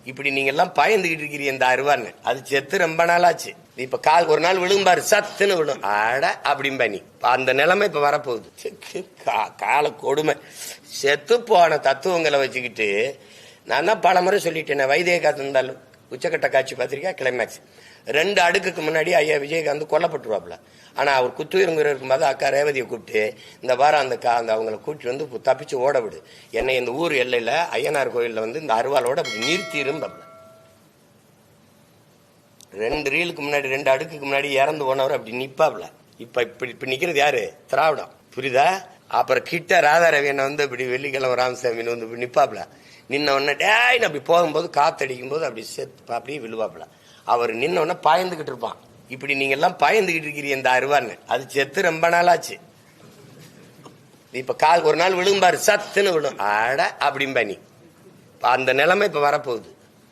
இப்படி நீங்க எல்லாம் பயந்துகிட்டு இருக்கிறீங்க இந்த அருவான்னு. அது செத்து ரொம்ப நாளாச்சு. இப்ப கால் ஒரு நாள் விழும்பாரு, சத்துன்னு விழும். அட அப்படிம்பா நீ. அந்த நிலைமை இப்ப வரப்போகுது. கால கொடுமை. செத்து போன தத்துவங்களை வச்சுக்கிட்டு நான் தான் பல முறை சொல்லிட்டேன். வைத்தியகாந்த் இருந்தாலும் உச்சக்கட்ட காட்சி பத்திரிக்கா கிளைமேக்ஸ் 2 அடுக்குக்கு முன்னாடி ஐயா விஜயகாந்த் கொல்லப்பட்டுருவாப்ல. ஆனா அவர் குத்துயிருங்கிற இருக்கும்போது அக்கா ரேவதியை கூப்பிட்டு இந்த வாரம் அந்த அவங்களை கூட்டி வந்து தப்பிச்சு ஓட விடு, என்னை இந்த ஊர் எல்லையில ஐயனார் கோயில்ல வந்து இந்த அருவாலோட அப்படி நிறுத்தி இருந்தப்ப 2 ரீலுக்கு முன்னாடி 2 அடுக்குக்கு முன்னாடி இறந்து போனவர் அப்படி நிப்பாப்ல. இப்ப நிக்கிறது யாரு? திராவிடம். புரியுதா? அப்புறம் கிட்ட ராதாரவி என்ன வந்து இப்படி வெள்ளிக்கிழமை ராமசாமின்னு வந்து நிப்பாப்ல. நின்ன உடனே டேன்னு அப்படி போகும்போது காத்தடிக்கும் போது அப்படி செத்து அப்படியே விழுவாப்ல. அவர் நின்ன உடனே பாய்ந்துகிட்டு இருப்பான். இப்படி நீங்க எல்லாம் பயந்துகிட்டு இருக்கிறீங்க இந்த அருவான்னு. அது செத்து ரொம்ப நாளாச்சு. இப்ப கால் ஒரு நாள் விழும்பாரு, சத்துன்னு விழும். அட அப்படிம்பா நீ. அந்த நிலைமை இப்ப வரப்போகுது.